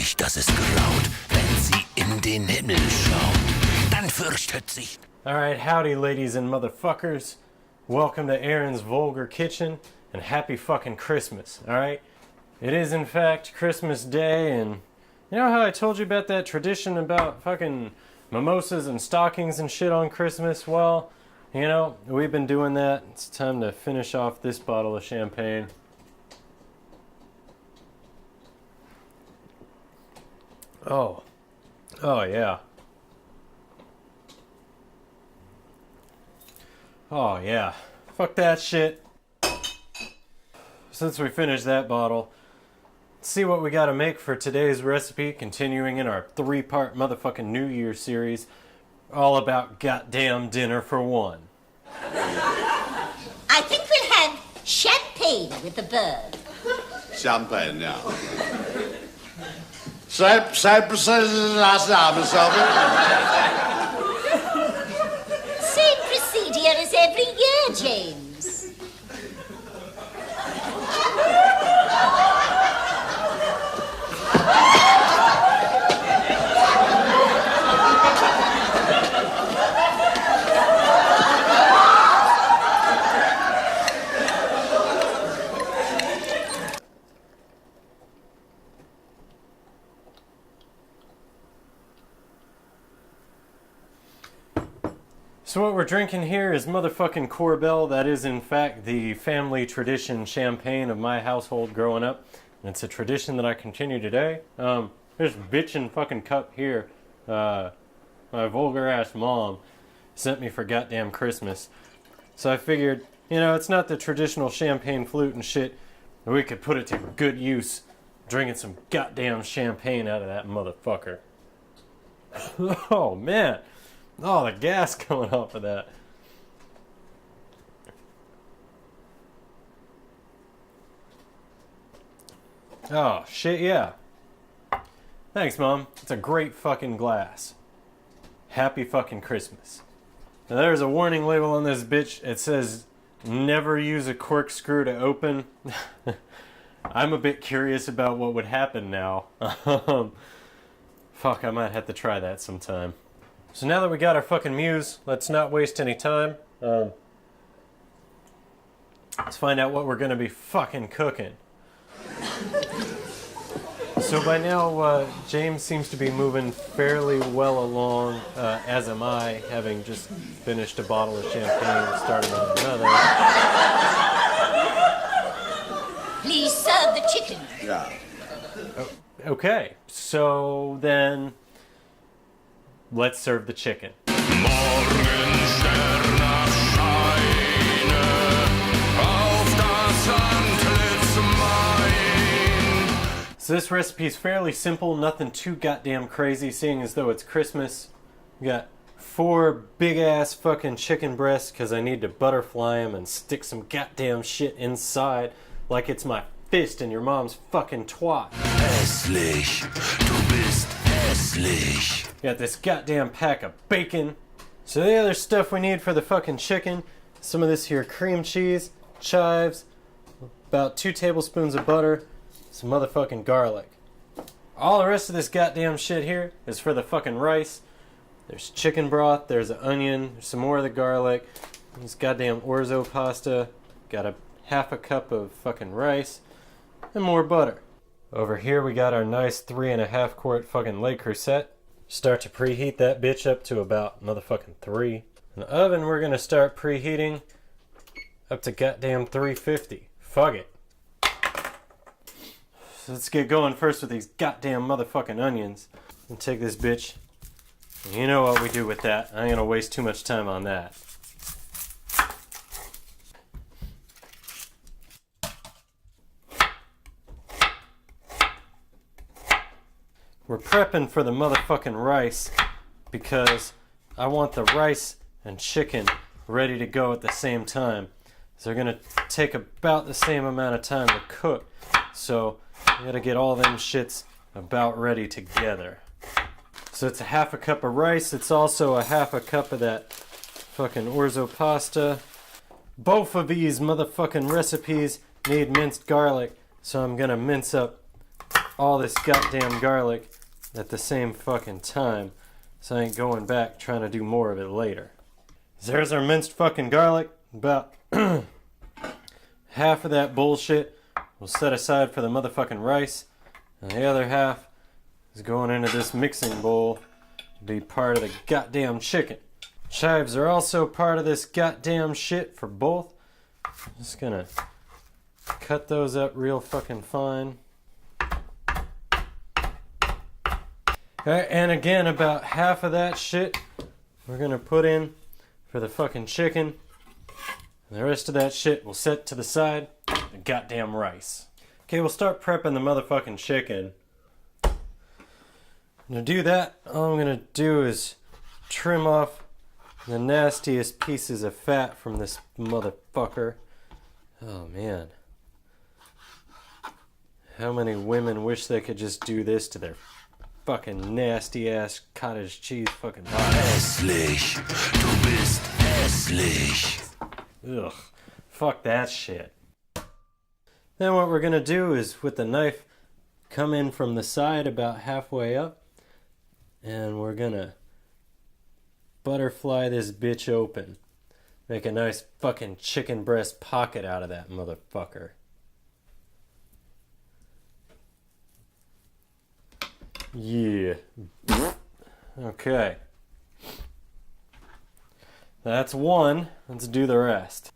sich, dass es graut, wenn sie in den Himmel schaut. Dann fürchtet sich. Alright, howdy ladies and motherfuckers. Welcome to Aaron's Vulgar Kitchen, and happy fucking Christmas, alright? It is in fact Christmas Day, and you know how I told you about that tradition about fucking mimosas and stockings and shit on Christmas? Well, you know, we've been doing that. It's time to finish off this bottle of champagne. Oh yeah. Oh yeah. Fuck that shit. Since we finished that bottle, let's see what we gotta make for today's recipe, continuing in our 3-part motherfucking New Year series, all about goddamn dinner for one. I think we'll have champagne with the bird. Champagne, ja. Zij precies de laatste avond, Same procedure as every year, James. So what we're drinking here is motherfucking Corbel. That is in fact the family tradition champagne of my household growing up. And it's a tradition that I continue today. This bitchin' fucking cup here, my vulgar ass mom sent me for goddamn Christmas. So I figured, you know, it's not the traditional champagne flute and shit, but we could put it to good use drinking some goddamn champagne out of that motherfucker. Oh man. Oh, the gas coming off of that. Oh, shit, yeah. Thanks, Mom. It's a great fucking glass. Happy fucking Christmas. Now, there's a warning label on this bitch. It says, never use a corkscrew to open. I'm a bit curious about what would happen now. Fuck, I might have to try that sometime. So now that we got our fucking muse, let's not waste any time. Let's find out what we're gonna be fucking cooking. So by now, James seems to be moving fairly well along, as am I, having just finished a bottle of champagne and starting on another. Please serve the chicken. Ja. Okay, so then let's serve the chicken. So this recipe is fairly simple, nothing too goddamn crazy, seeing as though it's Christmas. We got 4 big ass fucking chicken breasts because I need to butterfly them and stick some goddamn shit inside like it's my fist in your mom's fucking twat. Hässlich, du bist hässlich. Got this goddamn pack of bacon. So the other stuff we need for the fucking chicken, some of this here cream cheese, chives, about 2 tablespoons of butter, some motherfucking garlic. All the rest of this goddamn shit here is for the fucking rice. There's chicken broth, there's an onion, there's some more of the garlic, this goddamn orzo pasta, got a half a cup of fucking rice, and more butter. Over here we got our nice 3.5 quart fucking Le Creuset. Start to preheat that bitch up to about motherfucking 3. In the oven we're gonna start preheating up to goddamn 350. Fuck it. So let's get going first with these goddamn motherfucking onions. And take this bitch. And you know what we do with that. I ain't gonna waste too much time on that. We're prepping for the motherfucking rice because I want the rice and chicken ready to go at the same time. So they're gonna take about the same amount of time to cook. So you gotta get all them shits about ready together. So it's a half a cup of rice. It's also a half a cup of that fucking orzo pasta. Both of these motherfucking recipes need minced garlic. So I'm gonna mince up all this goddamn garlic at the same fucking time, so I ain't going back trying to do more of it later. There's our minced fucking garlic. About half of that bullshit we'll set aside for the motherfucking rice, and the other half is going into this mixing bowl to be part of the goddamn chicken. Chives are also part of this goddamn shit for both. I'm just gonna cut those up real fucking fine. Alright, and again, about half of that shit we're gonna put in for the fucking chicken. And the rest of that shit we'll set to the side. The goddamn rice. Okay, we'll start prepping the motherfucking chicken. To do that, all I'm gonna do is trim off the nastiest pieces of fat from this motherfucker. Oh man. How many women wish they could just do this to their fucking nasty ass cottage cheese fucking body? Hässlich. Du bist hässlich. Ugh. Fuck that shit. Then what we're gonna do is with the knife come in from the side about halfway up, and we're gonna butterfly this bitch open. Make a nice fucking chicken breast pocket out of that motherfucker. Yeah. Okay. That's one. Let's do the rest.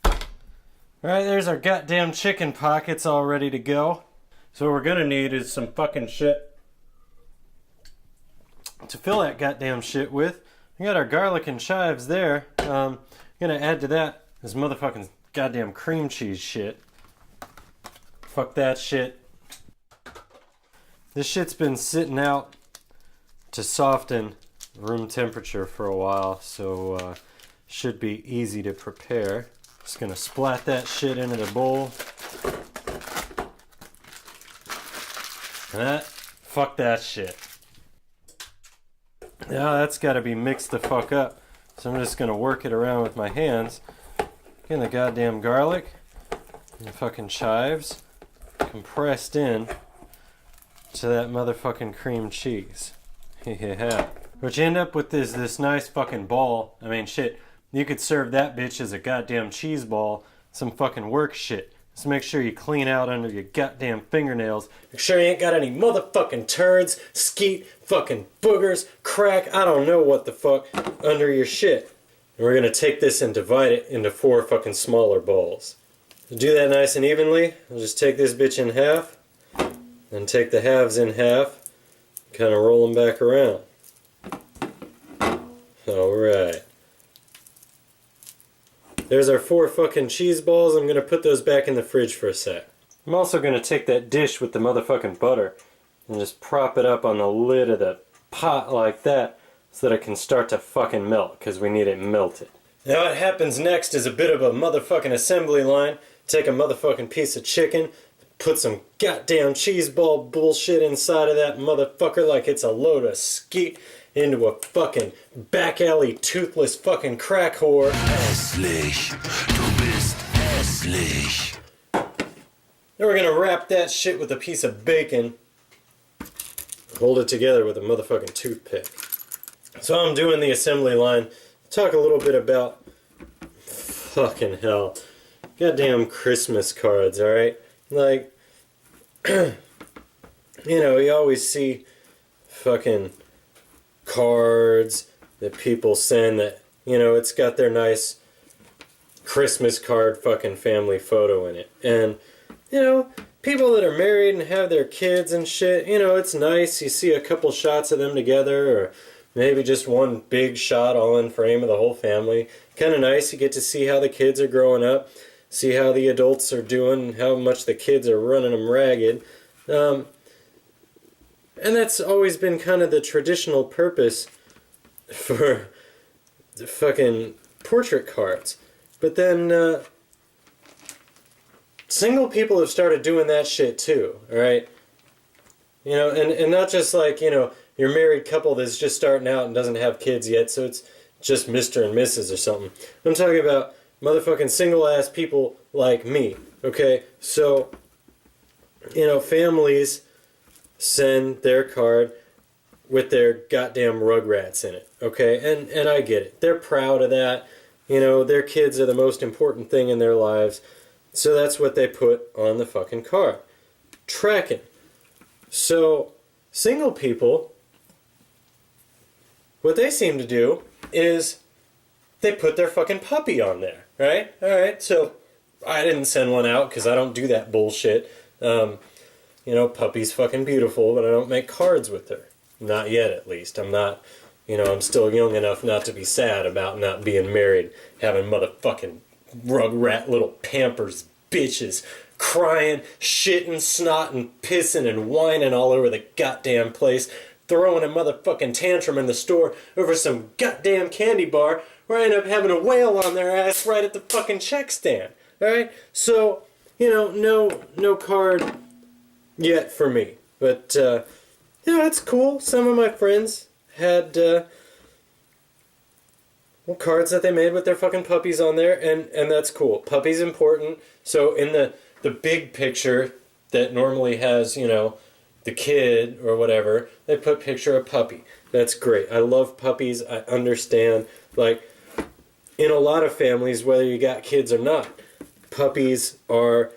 Alright, there's our goddamn chicken pockets all ready to go. So what we're gonna need is some fucking shit to fill that goddamn shit with. We got our garlic and chives there. Gonna add to that this motherfucking goddamn cream cheese shit. Fuck that shit. This shit's been sitting out to soften room temperature for a while, so should be easy to prepare. Just gonna splat that shit into the bowl. Fuck that shit. Now that's gotta be mixed the fuck up. So I'm just gonna work it around with my hands. Getting the goddamn garlic and the fucking chives compressed in to that motherfucking cream cheese. Yeah. What you end up with is this nice fucking ball. I mean, shit, you could serve that bitch as a goddamn cheese ball. Some fucking work shit. Just make sure you clean out under your goddamn fingernails. Make sure you ain't got any motherfucking turds, skeet, fucking boogers, crack, I don't know what the fuck, under your shit. And we're gonna take this and divide it into 4 fucking smaller balls. To do that nice and evenly, I'll just take this bitch in half, and take the halves in half, kind of roll them back around. Alright. There's our 4 fucking cheese balls. I'm gonna put those back in the fridge for a sec. I'm also gonna take that dish with the motherfucking butter and just prop it up on the lid of the pot like that so that it can start to fucking melt, because we need it melted. Now what happens next is a bit of a motherfucking assembly line. Take a motherfucking piece of chicken, put some goddamn cheese ball bullshit inside of that motherfucker like it's a load of skeet into a fucking back alley toothless fucking crack whore. Hässlich. Du bist hässlich. Then we're gonna wrap that shit with a piece of bacon. Hold it together with a motherfucking toothpick. So I'm doing the assembly line. Talk a little bit about fucking hell. Goddamn Christmas cards, alright? Like, you know, you always see fucking cards that people send that, you know, it's got their nice Christmas card fucking family photo in it. And, you know, people that are married and have their kids and shit, you know, it's nice. You see a couple shots of them together, or maybe just one big shot all in frame of the whole family. Kind of nice. You get to see how the kids are growing up, see how the adults are doing, how much the kids are running them ragged. And that's always been kind of the traditional purpose for the fucking portrait cards. But then, single people have started doing that shit too, alright? You know, and not just like, you know, your married couple that's just starting out and doesn't have kids yet, so it's just Mr. and Mrs. or something. I'm talking about motherfucking single-ass people like me, okay? So, you know, families send their card with their goddamn Rugrats in it, okay? And I get it. They're proud of that. You know, their kids are the most important thing in their lives, so that's what they put on the fucking card. Tracking. So, single people, what they seem to do is they put their fucking puppy on there, right? Alright, so I didn't send one out because I don't do that bullshit. You know, puppy's fucking beautiful, but I don't make cards with her. Not yet, at least. I'm not, you know, I'm still young enough not to be sad about not being married, having motherfucking rugrat little Pampers bitches crying, shitting, snotting, pissing, and whining all over the goddamn place, throwing a motherfucking tantrum in the store over some goddamn candy bar where I end up having a whale on their ass right at the fucking check stand. Alright? So, you know, no card yet for me. But, yeah, it's cool. Some of my friends had cards that they made with their fucking puppies on there, and that's cool. Puppy's important. So in the big picture that normally has, you know, the kid or whatever, they put picture of puppy. That's great. I love puppies. I understand. Like, in a lot of families, whether you got kids or not, puppies are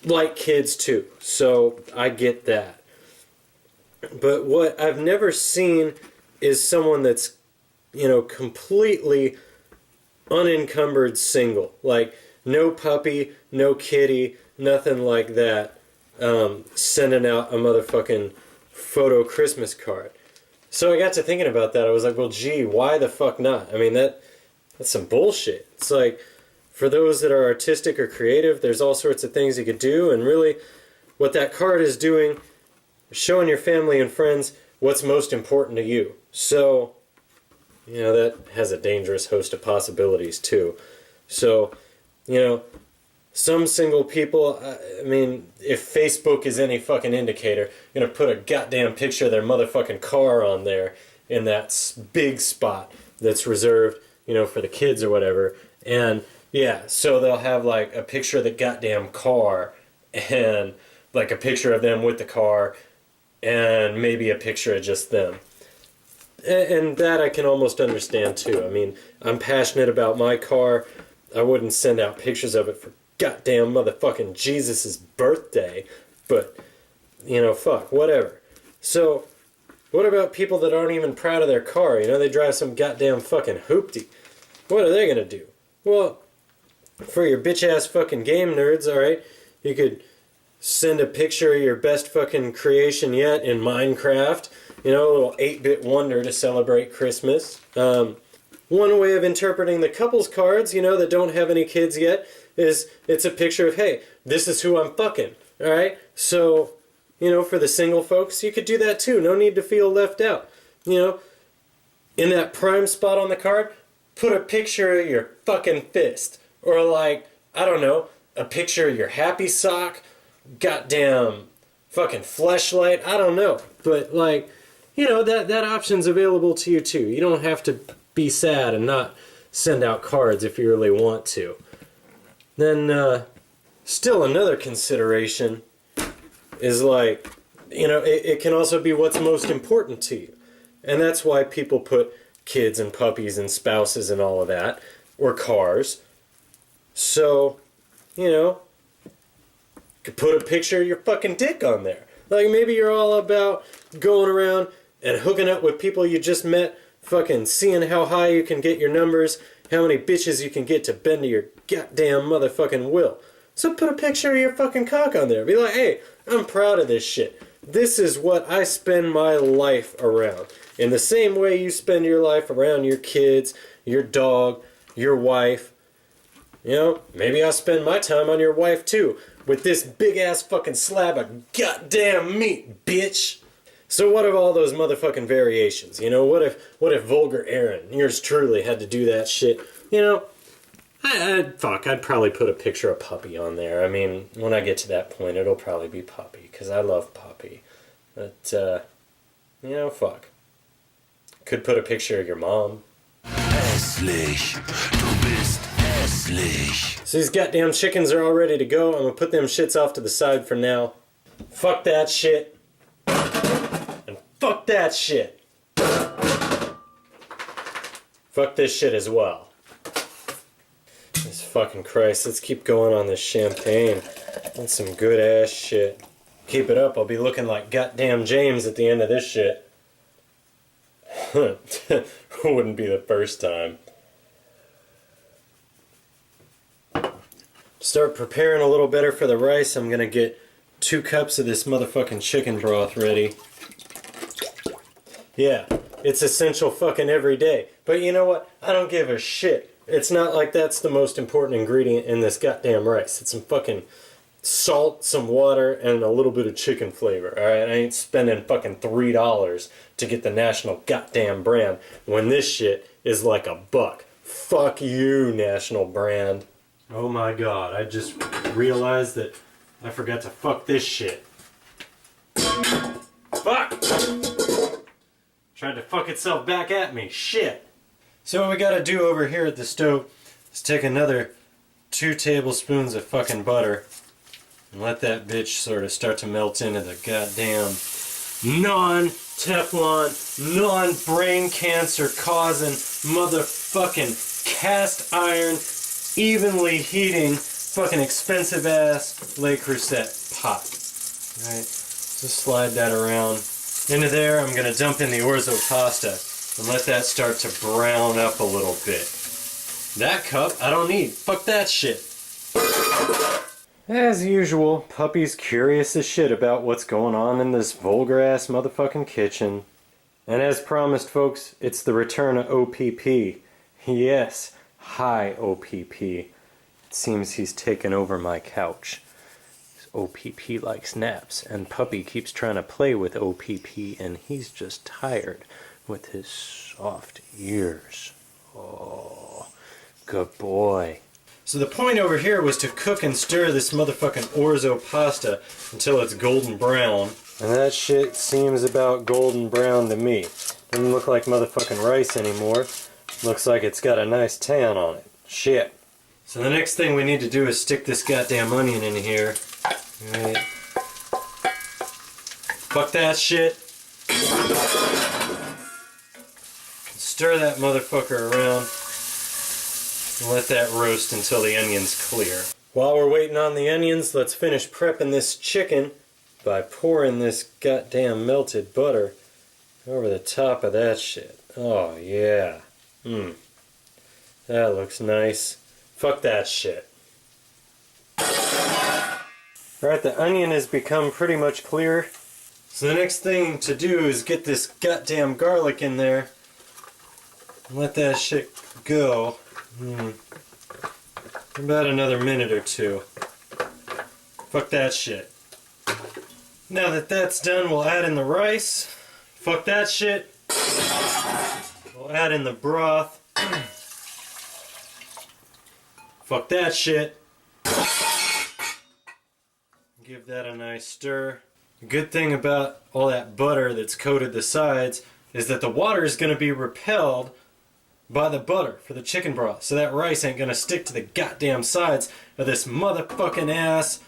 like kids too. So I get that. But what I've never seen is someone that's, you know, completely unencumbered single. Like, no puppy, no kitty, nothing like that. Sending out a motherfucking photo Christmas card. So I got to thinking about that. I was like, well, gee, why the fuck not? I mean, that's some bullshit. It's like, for those that are artistic or creative, there's all sorts of things you could do, and really, what that card is doing, showing your family and friends what's most important to you. So, you know, that has a dangerous host of possibilities too. So, you know, some single people, I mean, if Facebook is any fucking indicator, you're gonna put a goddamn picture of their motherfucking car on there in that big spot that's reserved, you know, for the kids or whatever. And yeah, so they'll have like a picture of the goddamn car and like a picture of them with the car and maybe a picture of just them. And that I can almost understand too. I mean, I'm passionate about my car. I wouldn't send out pictures of it for goddamn motherfucking Jesus' birthday. But, you know, fuck, whatever. So, what about people that aren't even proud of their car? You know, they drive some goddamn fucking hoopty. What are they gonna do? Well, for your bitch-ass fucking game nerds, alright, you could send a picture of your best fucking creation yet in Minecraft. You know, a little 8-bit wonder to celebrate Christmas. One way of interpreting the couples cards, you know, that don't have any kids yet, is it's a picture of, hey, this is who I'm fucking. Alright? So, you know, for the single folks, you could do that too. No need to feel left out. You know, in that prime spot on the card, put a picture of your fucking fist. Or like, I don't know, a picture of your happy sock, goddamn fucking fleshlight, I don't know. But like, you know, that option's available to you too. You don't have to be sad and not send out cards if you really want to. Then, still another consideration is like, you know, it can also be what's most important to you. And that's why people put kids and puppies and spouses and all of that, or cars. So, you know, you could put a picture of your fucking dick on there. Like, maybe you're all about going around and hooking up with people you just met, fucking seeing how high you can get your numbers, how many bitches you can get to bend to your goddamn motherfucking will. So put a picture of your fucking cock on there. Be like, hey, I'm proud of this shit. This is what I spend my life around. In the same way you spend your life around your kids, your dog, your wife. You know, maybe I'll spend my time on your wife too, with this big ass fucking slab of goddamn meat, bitch. So what of all those motherfucking variations? You know, what if Vulgar Aaron, yours truly, had to do that shit? You know, I'd probably put a picture of Puppy on there. I mean, when I get to that point, it'll probably be Puppy, because I love Puppy. But, you know, fuck. Could put a picture of your mom. Hässlich. Du bist hässlich. So these goddamn chickens are all ready to go. I'm gonna put them shits off to the side for now. Fuck that shit. Fuck that shit. Fuck this shit as well. Jesus fucking Christ, let's keep going on this champagne. That's some good ass shit. Keep it up, I'll be looking like goddamn James at the end of this shit. Wouldn't be the first time. Start preparing a little better for the rice. I'm gonna get 2 cups of this motherfucking chicken broth ready. Yeah, it's essential fucking every day. But you know what? I don't give a shit. It's not like that's the most important ingredient in this goddamn rice. It's some fucking salt, some water, and a little bit of chicken flavor. Alright, I ain't spending fucking $3 to get the national goddamn brand when this shit is like $1. Fuck you, national brand. Oh my god, I just realized that I forgot to fuck this shit. Fuck! Tried to fuck itself back at me. Shit! So what we gotta do over here at the stove is take another 2 tablespoons of fucking butter and let that bitch sort of start to melt into the goddamn non-Teflon, non-brain cancer causing motherfucking cast iron, evenly heating, fucking expensive ass Le Creuset pot. Right? Just slide that around. Into there, I'm gonna dump in the orzo pasta and let that start to brown up a little bit. That cup, I don't need. Fuck that shit. As usual, Puppy's curious as shit about what's going on in this vulgar ass motherfucking kitchen. And as promised, folks, it's the return of OPP. Yes, hi OPP. It seems he's taken over my couch. OPP likes naps, and Puppy keeps trying to play with OPP, and he's just tired with his soft ears. Oh, good boy. So the point over here was to cook and stir this motherfucking orzo pasta until it's golden brown. And that shit seems about golden brown to me. Doesn't look like motherfucking rice anymore. Looks like it's got a nice tan on it. Shit. So the next thing we need to do is stick this goddamn onion in here. Alright. Fuck that shit. Stir that motherfucker around. And let that roast until the onion's clear. While we're waiting on the onions, let's finish prepping this chicken by pouring this goddamn melted butter over the top of that shit. Oh yeah. That looks nice. Fuck that shit. Alright, the onion has become pretty much clear. So the next thing to do is get this goddamn garlic in there. And let that shit go. About another minute or 2. Fuck that shit. Now that that's done, we'll add in the rice. Fuck that shit. We'll add in the broth. Fuck that shit. Give that a nice stir. The good thing about all that butter that's coated the sides is that the water is going to be repelled by the butter for the chicken broth. So that rice ain't going to stick to the goddamn sides of this motherfucking ass.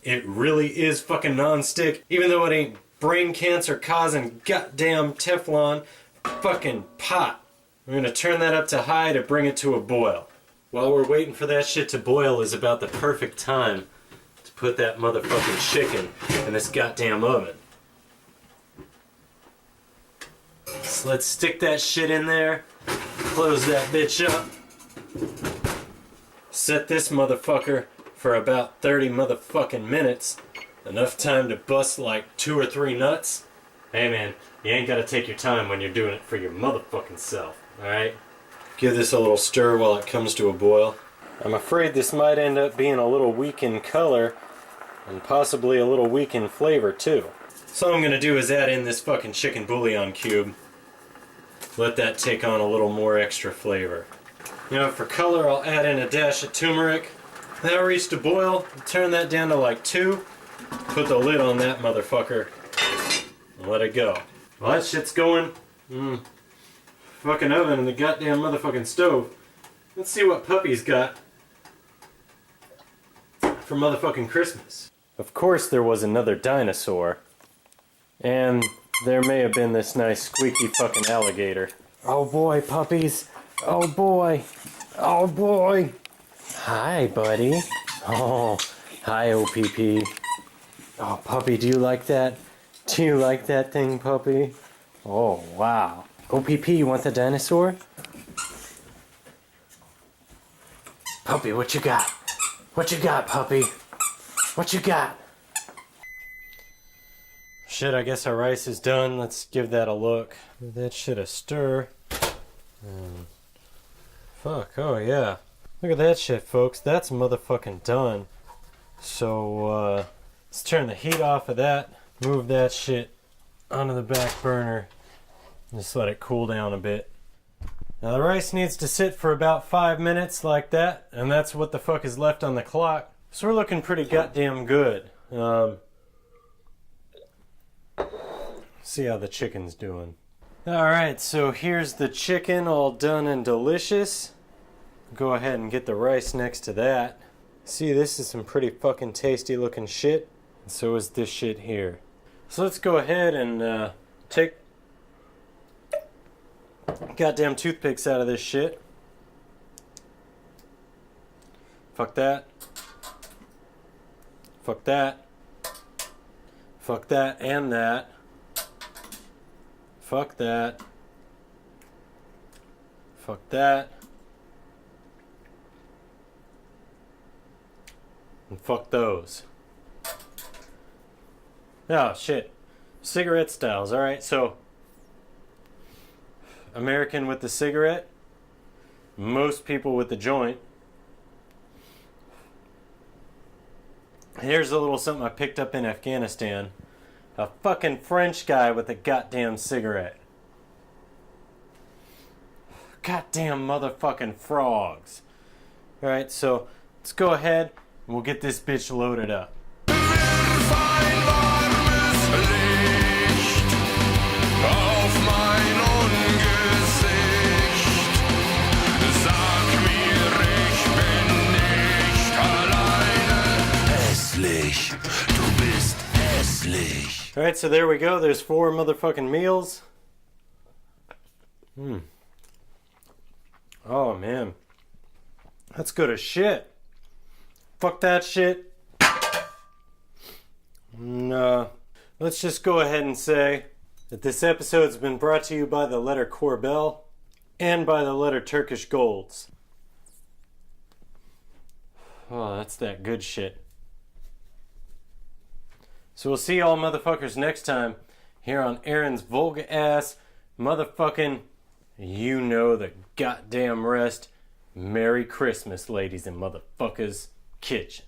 It really is fucking non-stick. Even though it ain't brain cancer causing goddamn Teflon fucking pot. We're going to turn that up to high to bring it to a boil. While we're waiting for that shit to boil is about the perfect time to put that motherfucking chicken in this goddamn oven. So let's stick that shit in there. Close that bitch up. Set this motherfucker for about 30 motherfucking minutes. Enough time to bust like 2 or 3 nuts. Hey man, you ain't gotta take your time when you're doing it for your motherfucking self, alright? Give this a little stir while it comes to a boil. I'm afraid this might end up being a little weak in color and possibly a little weak in flavor too. So all I'm gonna do is add in this fucking chicken bouillon cube. Let that take on a little more extra flavor. You know, for color I'll add in a dash of turmeric. That reached a boil, turn that down to like 2. Put the lid on that motherfucker and let it go. Well, that shit's going. Fucking oven and the goddamn motherfucking stove. Let's see what Puppy's got for motherfucking Christmas. Of course there was another dinosaur. And there may have been this nice squeaky fucking alligator. Oh boy, puppies. Oh boy. Oh boy. Hi, buddy. Oh, hi, OPP. Oh, puppy, do you like that? Do you like that thing, puppy? Oh, wow. OPP, you want the dinosaur? Puppy, what you got? What you got, puppy? What you got? Shit, I guess our rice is done. Let's give that a look. Give that shit a stir. And fuck, oh yeah. Look at that shit, folks. That's motherfucking done. So, let's turn the heat off of that. Move that shit onto the back burner. Just let it cool down a bit. Now the rice needs to sit for about 5 minutes like that, and that's what the fuck is left on the clock. So we're looking pretty goddamn good. See how the chicken's doing. Alright, so here's the chicken all done and delicious. Go ahead and get the rice next to that. See, this is some pretty fucking tasty looking shit. And so is this shit here. So let's go ahead and take goddamn toothpicks out of this shit. Fuck that. Fuck that. Fuck that and that. Fuck that. Fuck that. And fuck those. Oh, shit. Cigarette styles. Alright, so American with the cigarette. Most people with the joint. Here's a little something I picked up in Afghanistan. A fucking French guy with a goddamn cigarette. Goddamn motherfucking frogs. Alright, so let's go ahead and we'll get this bitch loaded up. Du bist hässlich. Alright, so there we go. There's 4 motherfucking meals. Oh, man. That's good as shit. Fuck that shit. Let's just go ahead and say that this episode's been brought to you by the letter Corbel and by the letter Turkish Golds. Oh, that's that good shit. So we'll see y'all motherfuckers next time here on Aaron's vulgar ass motherfucking you know the goddamn rest. Merry Christmas, ladies and motherfuckers. Kitchen.